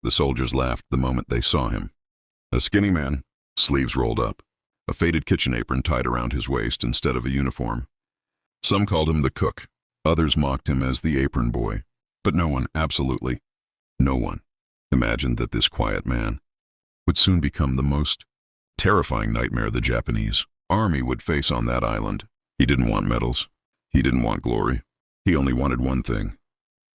The soldiers laughed the moment they saw him. A skinny man, sleeves rolled up, a faded kitchen apron tied around his waist instead of a uniform. Some called him the cook, others mocked him as the apron boy, but no one, absolutely no one, imagined that this quiet man would soon become the most terrifying nightmare the Japanese army would face on that island. He didn't want medals. He didn't want glory. He only wanted one thing: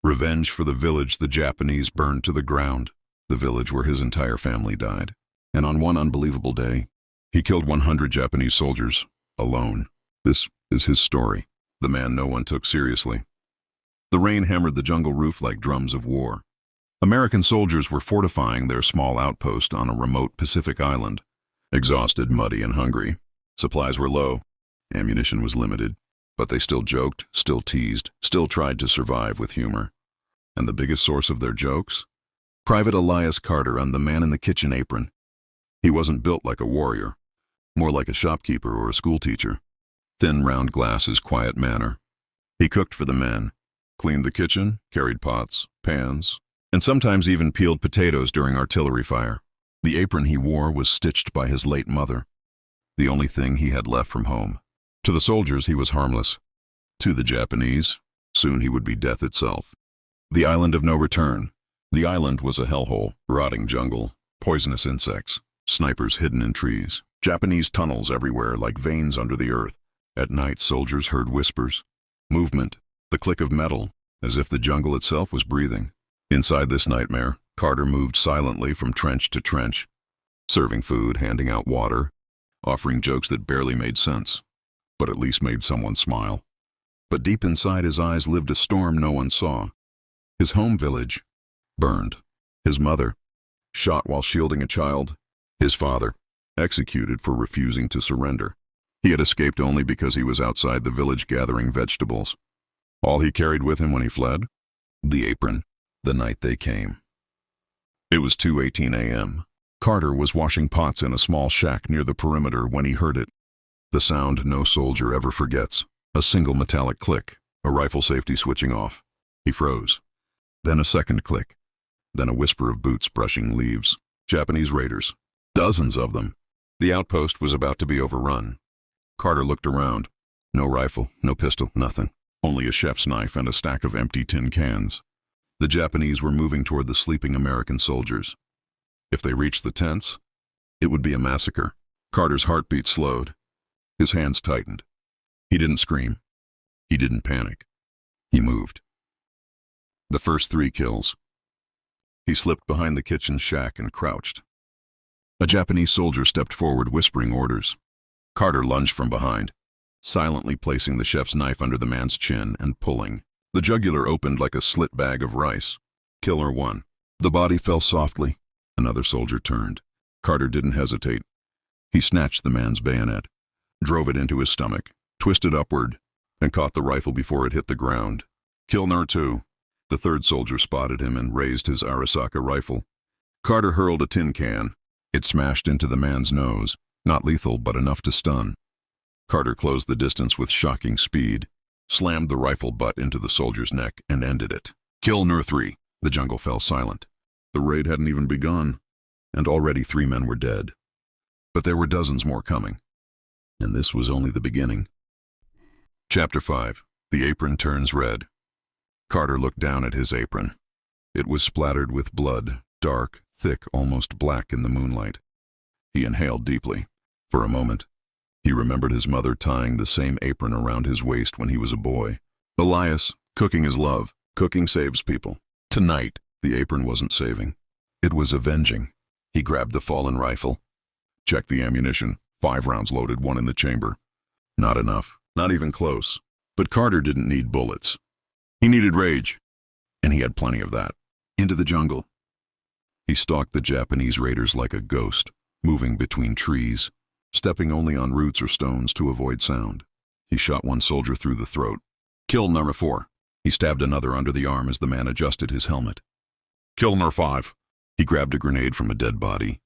revenge for the village the Japanese burned to the ground, the village where his entire family died. And on one unbelievable day, he killed 100 Japanese soldiers, alone. This is his story, the man no one took seriously. The rain hammered the jungle roof like drums of war. American soldiers were fortifying their small outpost on a remote Pacific island. Exhausted, muddy, and hungry. Supplies were low. Ammunition was limited. But they still joked, still teased, still tried to survive with humor. And the biggest source of their jokes? Private Elias Carter and the man in the kitchen apron. He wasn't built like a warrior, more like a shopkeeper or a schoolteacher. Thin, round glasses, quiet manner. He cooked for the men, cleaned the kitchen, carried pots, pans, and sometimes even peeled potatoes during artillery fire. The apron he wore was stitched by his late mother, the only thing he had left from home. To the soldiers, he was harmless. To the Japanese, soon he would be death itself. The island of no return. The island was a hellhole, rotting jungle, poisonous insects, snipers hidden in trees, Japanese tunnels everywhere like veins under the earth. At night, soldiers heard whispers, movement, the click of metal, as if the jungle itself was breathing. Inside this nightmare, Carter moved silently from trench to trench, serving food, handing out water, offering jokes that barely made sense, but at least made someone smile. But deep inside his eyes lived a storm no one saw. His home village burned. His mother shot while shielding a child. His father executed for refusing to surrender. He had escaped only because he was outside the village gathering vegetables. All he carried with him when he fled? The apron. The night they came. It was 2:18 a.m. Carter was washing pots in a small shack near the perimeter when he heard it. The sound no soldier ever forgets. A single metallic click, a rifle safety switching off. He froze. Then a second click. Then a whisper of boots brushing leaves. Japanese raiders. Dozens of them. The outpost was about to be overrun. Carter looked around. No rifle, no pistol, nothing. Only a chef's knife and a stack of empty tin cans. The Japanese were moving toward the sleeping American soldiers. If they reached the tents, it would be a massacre. Carter's heartbeat slowed. His hands tightened. He didn't scream. He didn't panic. He moved. The first 3 kills. He slipped behind the kitchen shack and crouched. A Japanese soldier stepped forward, whispering orders. Carter lunged from behind, silently placing the chef's knife under the man's chin and pulling. The jugular opened like a slit bag of rice. Killer 1. The body fell softly. Another soldier turned. Carter didn't hesitate. He snatched the man's bayonet, drove it into his stomach, twisted upward, and caught the rifle before it hit the ground. Kill number 2. The third soldier spotted him and raised his Arisaka rifle. Carter hurled a tin can. It smashed into the man's nose, not lethal but enough to stun. Carter closed the distance with shocking speed, slammed the rifle butt into the soldier's neck, and ended it. Kill number 3. The jungle fell silent. The raid hadn't even begun, and already 3 men were dead. But there were dozens more coming, and this was only the beginning. Chapter 5. The apron turns red. Carter looked down at his apron. It was splattered with blood, dark, thick, almost black in the moonlight. He inhaled deeply. For a moment, he remembered his mother tying the same apron around his waist when he was a boy. Elias, cooking his love. Cooking saves people. Tonight, the apron wasn't saving. It was avenging. He grabbed the fallen rifle. Checked the ammunition. 5 rounds loaded, 1 in the chamber. Not enough. Not even close. But Carter didn't need bullets. He needed rage. And he had plenty of that. Into the jungle. He stalked the Japanese raiders like a ghost, moving between trees, stepping only on roots or stones to avoid sound. He shot 1 soldier through the throat. Kill number 4. He stabbed another under the arm as the man adjusted his helmet. Kill number 5. He grabbed a grenade from a dead body,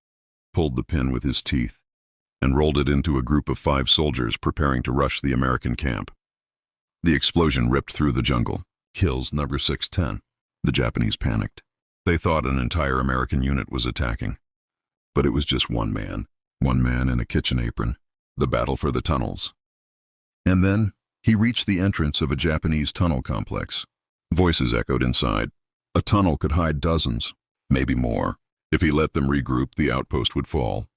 pulled the pin with his teeth, and rolled it into a group of 5 soldiers preparing to rush the American camp. The explosion ripped through the jungle. Kills number 610. The Japanese panicked. They thought an entire American unit was attacking. But it was just one man in a kitchen apron. The battle for the tunnels. And then, he reached the entrance of a Japanese tunnel complex. Voices echoed inside. A tunnel could hide dozens, maybe more. If he let them regroup, the outpost would fall.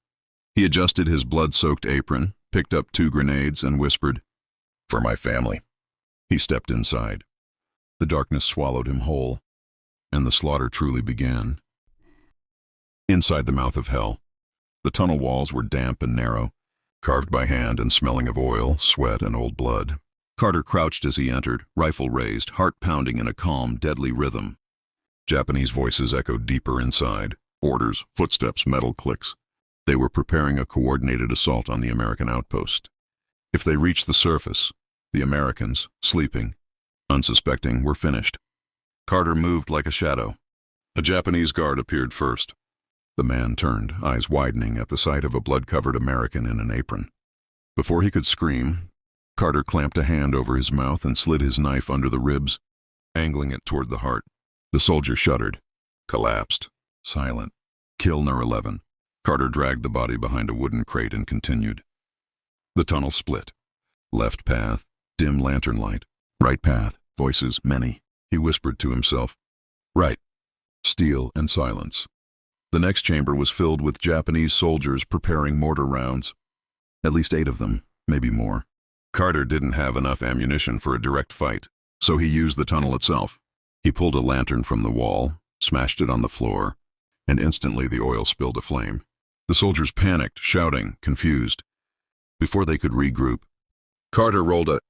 He adjusted his blood-soaked apron, picked up 2 grenades, and whispered, "For my family." He stepped inside. The darkness swallowed him whole, and the slaughter truly began. Inside the mouth of hell, the tunnel walls were damp and narrow, carved by hand and smelling of oil, sweat, and old blood. Carter crouched as he entered, rifle raised, heart pounding in a calm, deadly rhythm. Japanese voices echoed deeper inside. Orders, footsteps, metal clicks. They were preparing a coordinated assault on the American outpost. If they reached the surface, the Americans, sleeping, unsuspecting, were finished. Carter moved like a shadow. A Japanese guard appeared first. The man turned, eyes widening at the sight of a blood-covered American in an apron. Before he could scream, Carter clamped a hand over his mouth and slid his knife under the ribs, angling it toward the heart. The soldier shuddered, collapsed, silent. Kill No. 11. Carter dragged the body behind a wooden crate and continued. The tunnel split. Left path, dim lantern light. Right path, voices, many. He whispered to himself. Right. Steel and silence. The next chamber was filled with Japanese soldiers preparing mortar rounds. At least 8 of them, maybe more. Carter didn't have enough ammunition for a direct fight, so he used the tunnel itself. He pulled a lantern from the wall, smashed it on the floor, and instantly the oil spilled aflame. The soldiers panicked, shouting, confused. Before they could regroup, Carter rolled a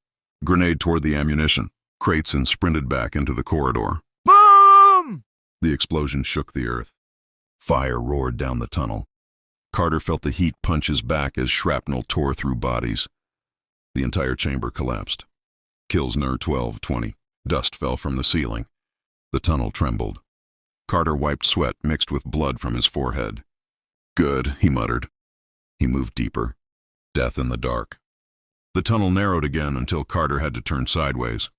grenade toward the ammunition crates and sprinted back into the corridor. Boom! The explosion shook the earth. Fire roared down the tunnel. Carter felt the heat punch his back as shrapnel tore through bodies. The entire chamber collapsed. Kills No. 12, 20. Dust fell from the ceiling. The tunnel trembled. Carter wiped sweat mixed with blood from his forehead. Good, he muttered. He moved deeper. Death in the dark. The tunnel narrowed again until Carter had to turn sideways.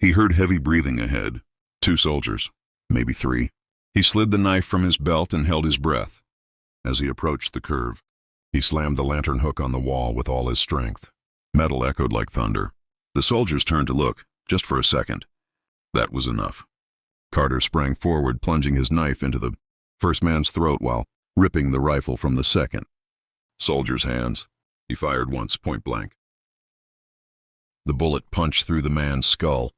He heard heavy breathing ahead. 2 soldiers, maybe 3. He slid the knife from his belt and held his breath. As he approached the curve, he slammed the lantern hook on the wall with all his strength. Metal echoed like thunder. The soldiers turned to look, just for a second. That was enough. Carter sprang forward, plunging his knife into the first man's throat while ripping the rifle from the second. Soldier's hands. He fired once, point blank. The bullet punched through the man's skull.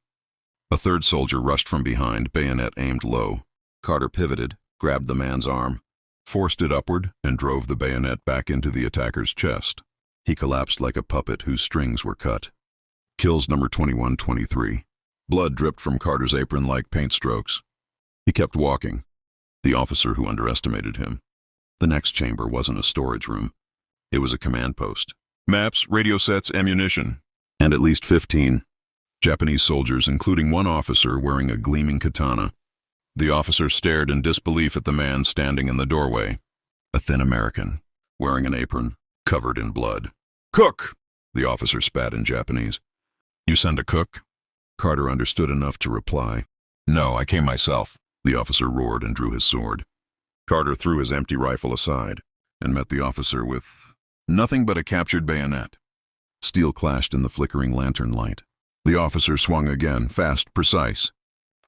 A third soldier rushed from behind, bayonet aimed low. Carter pivoted, grabbed the man's arm, forced it upward, and drove the bayonet back into the attacker's chest. He collapsed like a puppet whose strings were cut. Kills No. 21, 23. Blood dripped from Carter's apron like paint strokes. He kept walking. The officer who underestimated him. The next chamber wasn't a storage room. It was a command post. Maps, radio sets, ammunition, and at least 15 Japanese soldiers, including one officer wearing a gleaming katana. The officer stared in disbelief at the man standing in the doorway. A thin American, wearing an apron, covered in blood. "Cook!" the officer spat in Japanese. "You send a cook?" Carter understood enough to reply. "No, I came myself," the officer roared and drew his sword. Carter threw his empty rifle aside and met the officer with nothing but a captured bayonet. Steel clashed in the flickering lantern light. The officer swung again, fast, precise.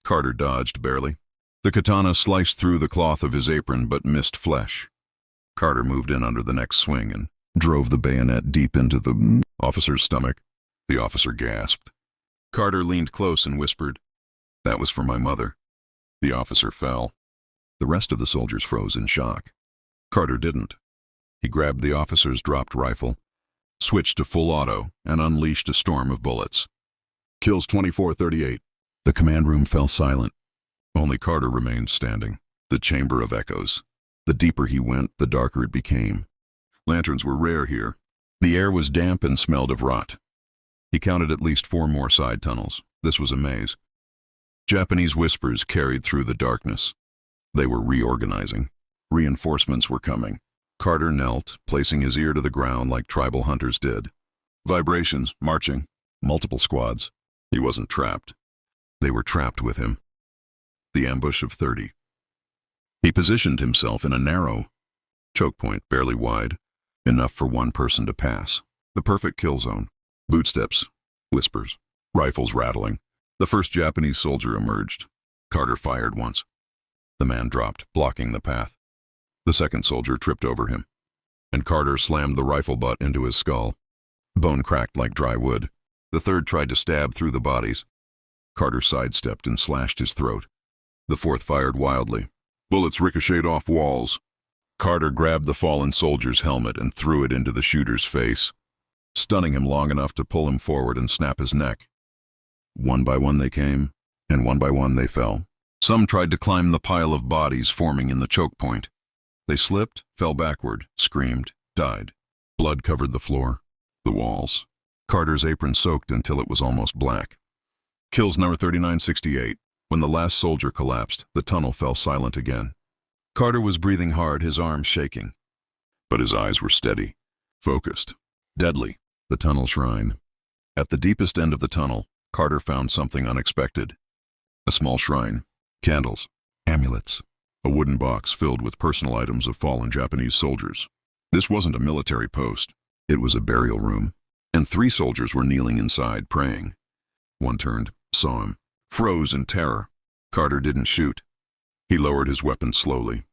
Carter dodged barely. The katana sliced through the cloth of his apron but missed flesh. Carter moved in under the next swing and drove the bayonet deep into the officer's stomach. The officer gasped. Carter leaned close and whispered, "That was for my mother." The officer fell. The rest of the soldiers froze in shock. Carter didn't. He grabbed the officer's dropped rifle, switched to full auto, and unleashed a storm of bullets. Kills 24-38. The command room fell silent. Only Carter remained standing. The chamber of echoes. The deeper he went, the darker it became. Lanterns were rare here. The air was damp and smelled of rot. He counted at least 4 more side tunnels. This was a maze. Japanese whispers carried through the darkness. They were reorganizing. Reinforcements were coming. Carter knelt, placing his ear to the ground like tribal hunters did. Vibrations, marching, multiple squads. He wasn't trapped. They were trapped with him. The ambush of 30. He positioned himself in a narrow choke point, barely wide, enough for one person to pass. The perfect kill zone. Bootsteps, whispers, rifles rattling. The first Japanese soldier emerged. Carter fired once. The man dropped, blocking the path. The second soldier tripped over him, and Carter slammed the rifle butt into his skull. Bone cracked like dry wood. The third tried to stab through the bodies. Carter sidestepped and slashed his throat. The fourth fired wildly. Bullets ricocheted off walls. Carter grabbed the fallen soldier's helmet and threw it into the shooter's face, stunning him long enough to pull him forward and snap his neck. One by one they came, and one by one they fell. Some tried to climb the pile of bodies forming in the choke point. They slipped, fell backward, screamed, died. Blood covered the floor, the walls. Carter's apron soaked until it was almost black. Kills number 3968. When the last soldier collapsed, the tunnel fell silent again. Carter was breathing hard, his arms shaking. But his eyes were steady, focused, deadly. The tunnel shrine. At the deepest end of the tunnel, Carter found something unexpected. A small shrine, candles, amulets, a wooden box filled with personal items of fallen Japanese soldiers. This wasn't a military post. It was a burial room, and 3 soldiers were kneeling inside, praying. One turned, saw him, froze in terror. Carter didn't shoot. He lowered his weapon slowly.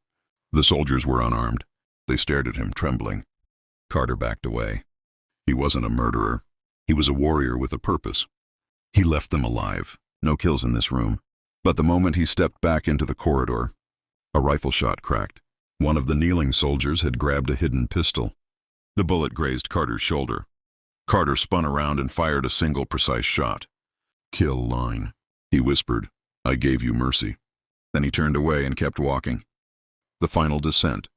The soldiers were unarmed. They stared at him, trembling. Carter backed away. He wasn't a murderer. He was a warrior with a purpose. He left them alive. No kills in this room. But the moment he stepped back into the corridor, a rifle shot cracked. One of the kneeling soldiers had grabbed a hidden pistol. The bullet grazed Carter's shoulder. Carter spun around and fired a single precise shot. "Kill line," he whispered. "I gave you mercy." Then he turned away and kept walking. The final descent.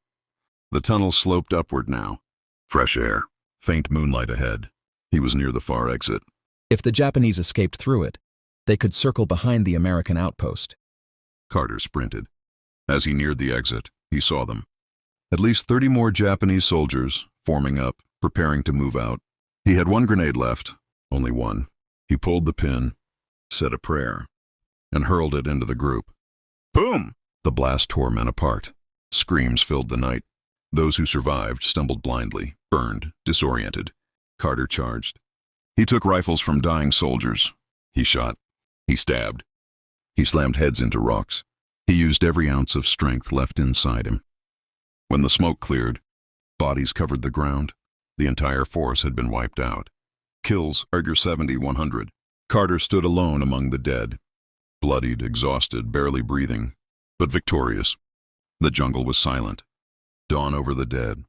The tunnel sloped upward now. Fresh air, faint moonlight ahead. He was near the far exit. If the Japanese escaped through it, they could circle behind the American outpost. Carter sprinted. As he neared the exit, he saw them. At least 30 more Japanese soldiers, forming up, preparing to move out. He had 1 grenade left, only one. He pulled the pin, said a prayer, and hurled it into the group. Boom! The blast tore men apart. Screams filled the night. Those who survived stumbled blindly, burned, disoriented. Carter charged. He took rifles from dying soldiers. He shot. He stabbed. He slammed heads into rocks. He used every ounce of strength left inside him. When the smoke cleared, bodies covered the ground. The entire force had been wiped out. Kills, Erger 70-100. Carter stood alone among the dead. Bloodied, exhausted, barely breathing, but victorious. The jungle was silent. Dawn over the dead.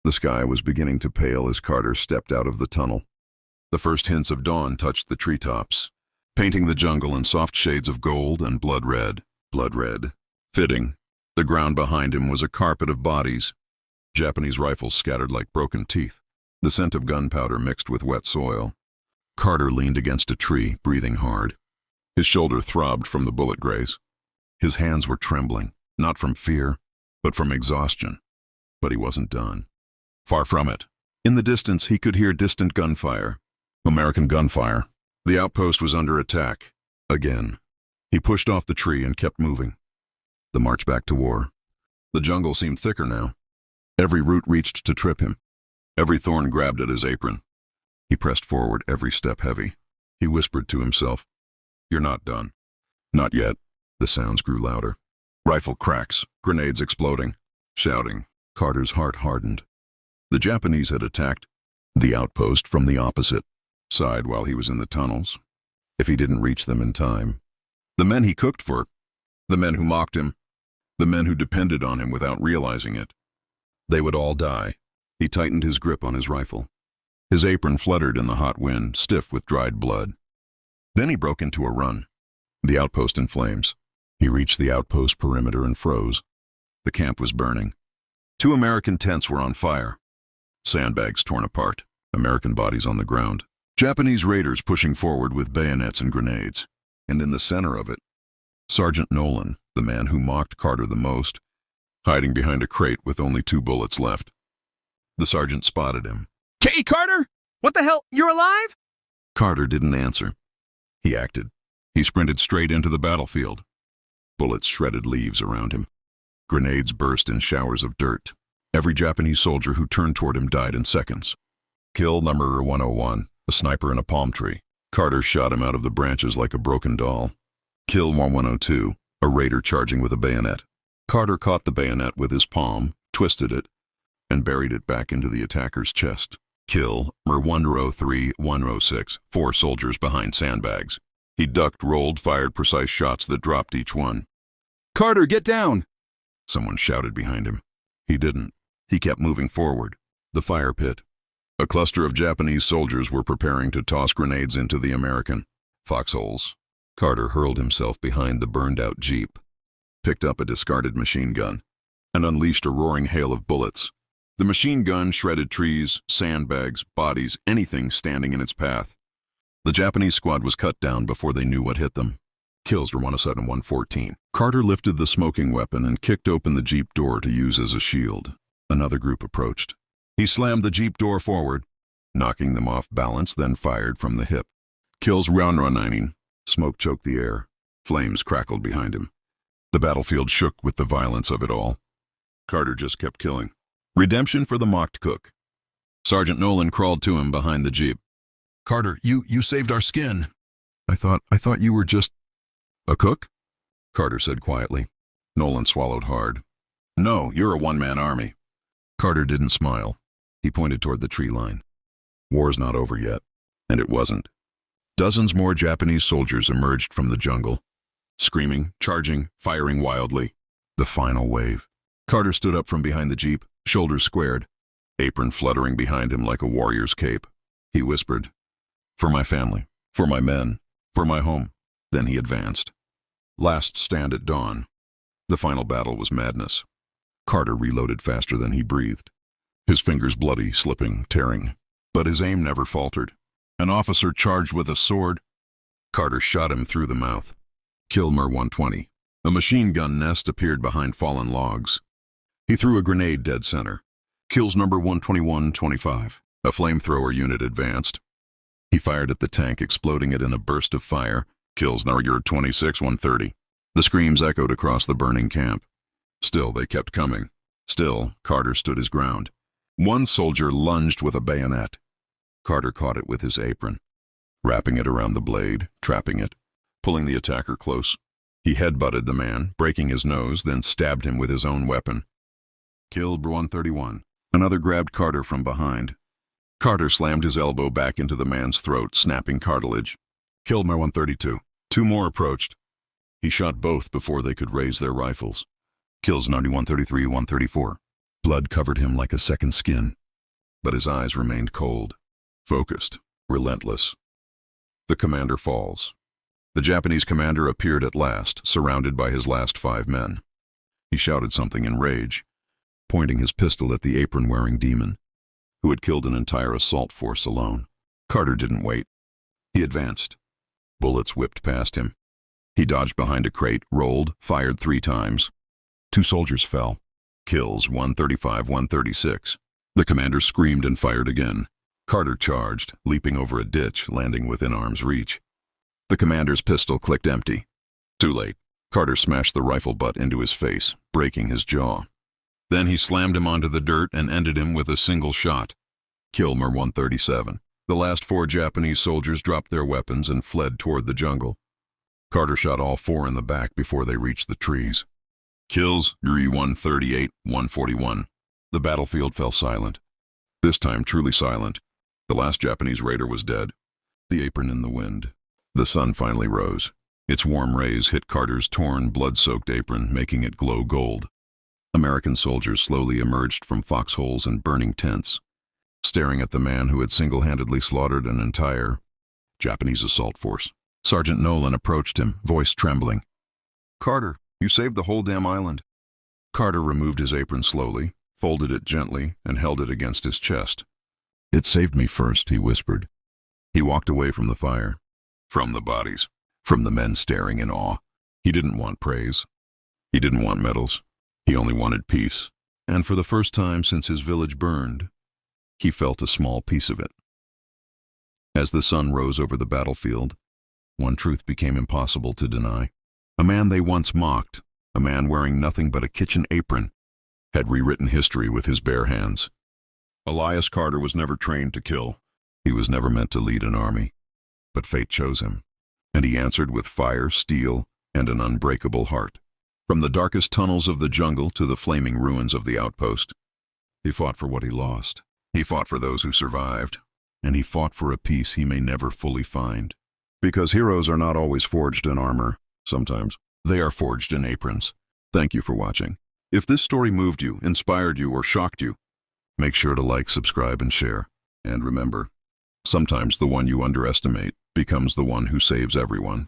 The sky was beginning to pale as Carter stepped out of the tunnel. The first hints of dawn touched the treetops, painting the jungle in soft shades of gold and blood red. Blood red. Fitting. The ground behind him was a carpet of bodies. Japanese rifles scattered like broken teeth. The scent of gunpowder mixed with wet soil. Carter leaned against a tree, breathing hard. His shoulder throbbed from the bullet graze. His hands were trembling, not from fear, but from exhaustion. But he wasn't done. Far from it. In the distance, he could hear distant gunfire. American gunfire. The outpost was under attack. Again. He pushed off the tree and kept moving. The march back to war. The jungle seemed thicker now. Every root reached to trip him. Every thorn grabbed at his apron. He pressed forward, every step heavy. He whispered to himself, "You're not done." Not yet. The sounds grew louder. Rifle cracks, grenades exploding, shouting. Carter's heart hardened. The Japanese had attacked the outpost from the opposite side while he was in the tunnels. If he didn't reach them in time, the men he cooked for, the men who mocked him, the men who depended on him without realizing it, they would all die. He tightened his grip on his rifle. His apron fluttered in the hot wind, stiff with dried blood. Then he broke into a run. The outpost in flames. He reached the outpost perimeter and froze. The camp was burning. 2 American tents were on fire. Sandbags torn apart. American bodies on the ground. Japanese raiders pushing forward with bayonets and grenades. And in the center of it, Sergeant Nolan, the man who mocked Carter the most, hiding behind a crate with only 2 bullets left. The sergeant spotted him. "K. Carter? What the hell? You're alive?" Carter didn't answer. He acted. He sprinted straight into the battlefield. Bullets shredded leaves around him. Grenades burst in showers of dirt. Every Japanese soldier who turned toward him died in seconds. Kill number 101, a sniper in a palm tree. Carter shot him out of the branches like a broken doll. Kill 102, a raider charging with a bayonet. Carter caught the bayonet with his palm, twisted it, and buried it back into the attacker's chest. Kill 103, 106, 4 soldiers behind sandbags. He ducked, rolled, fired precise shots that dropped each one. Carter, get down! Someone shouted behind him. He didn't. He kept moving forward. The fire pit. A cluster of Japanese soldiers were preparing to toss grenades into the American. Foxholes. Carter hurled himself behind the burned-out jeep, picked up a discarded machine gun, and unleashed a roaring hail of bullets. The machine gun shredded trees, sandbags, bodies, anything standing in its path. The Japanese squad was cut down before they knew what hit them. Kills were 107 and 114. Carter lifted the smoking weapon and kicked open the jeep door to use as a shield. Another group approached. He slammed the jeep door forward, knocking them off balance, then fired from the hip. Kills round 119. Smoke choked the air. Flames crackled behind him. The battlefield shook with the violence of it all. Carter just kept killing. Redemption for the mocked cook. Sergeant Nolan crawled to him behind the jeep. Carter, you saved our skin. I thought you were just a cook? Carter said quietly. Nolan swallowed hard. No, you're a one-man army. Carter didn't smile. He pointed toward the tree line. War's not over yet. And it wasn't. Dozens more Japanese soldiers emerged from the jungle, screaming, charging, firing wildly. The final wave. Carter stood up from behind the jeep, shoulders squared, apron fluttering behind him like a warrior's cape. He whispered, "For my family, for my men, for my home." Then he advanced. Last stand at dawn. The final battle was madness. Carter reloaded faster than he breathed. His fingers bloody, slipping, tearing. But his aim never faltered. An officer charged with a sword. Carter shot him through the mouth. Kill Mer 120. A machine gun nest appeared behind fallen logs. He threw a grenade dead center. Kills number 121-25. A flamethrower unit advanced. He fired at the tank, exploding it in a burst of fire. Kills number 26-130. The screams echoed across the burning camp. Still, they kept coming. Still, Carter stood his ground. One soldier lunged with a bayonet. Carter caught it with his apron, wrapping it around the blade, trapping it, pulling the attacker close. He headbutted the man, breaking his nose, then stabbed him with his own weapon. Killed 131. Another grabbed Carter from behind. Carter slammed his elbow back into the man's throat, snapping cartilage. Killed my 132. 2 more approached. He shot both before they could raise their rifles. Kills 91-134. Blood covered him like a second skin, but his eyes remained cold, focused, relentless. The commander falls. The Japanese commander appeared at last, surrounded by his last 5 men. He shouted something in rage, pointing his pistol at the apron-wearing demon, who had killed an entire assault force alone. Carter didn't wait. He advanced. Bullets whipped past him. He dodged behind a crate, rolled, fired 3 times. 2 soldiers fell. Kills 135-136. The commander screamed and fired again. Carter charged, leaping over a ditch, landing within arm's reach. The commander's pistol clicked empty. Too late. Carter smashed the rifle butt into his face, breaking his jaw. Then he slammed him onto the dirt and ended him with a single shot. Kill Mer 137. The last 4 Japanese soldiers dropped their weapons and fled toward the jungle. Carter shot all 4 in the back before they reached the trees. Kills 138-141. The battlefield fell silent. This time truly silent. The last Japanese raider was dead. The apron in the wind. The sun finally rose. Its warm rays hit Carter's torn, blood-soaked apron, making it glow gold. American soldiers slowly emerged from foxholes and burning tents, staring at the man who had single-handedly slaughtered an entire Japanese assault force. Sergeant Nolan approached him, voice trembling. "Carter, you saved the whole damn island." Carter removed his apron slowly, folded it gently, and held it against his chest. "It saved me first," he whispered. He walked away from the fire, from the bodies, from the men staring in awe. He didn't want praise. He didn't want medals. He only wanted peace. And for the first time since his village burned, he felt a small piece of it. As the sun rose over the battlefield, one truth became impossible to deny. A man they once mocked, a man wearing nothing but a kitchen apron, had rewritten history with his bare hands. Elias Carter was never trained to kill. He was never meant to lead an army. But fate chose him, and he answered with fire, steel, and an unbreakable heart. From the darkest tunnels of the jungle to the flaming ruins of the outpost, he fought for what he lost. He fought for those who survived, and he fought for a peace he may never fully find. Because heroes are not always forged in armor. Sometimes they are forged in aprons. Thank you for watching. If this story moved you, inspired you, or shocked you, make sure to like, subscribe, and share. And remember, sometimes the one you underestimate becomes the one who saves everyone.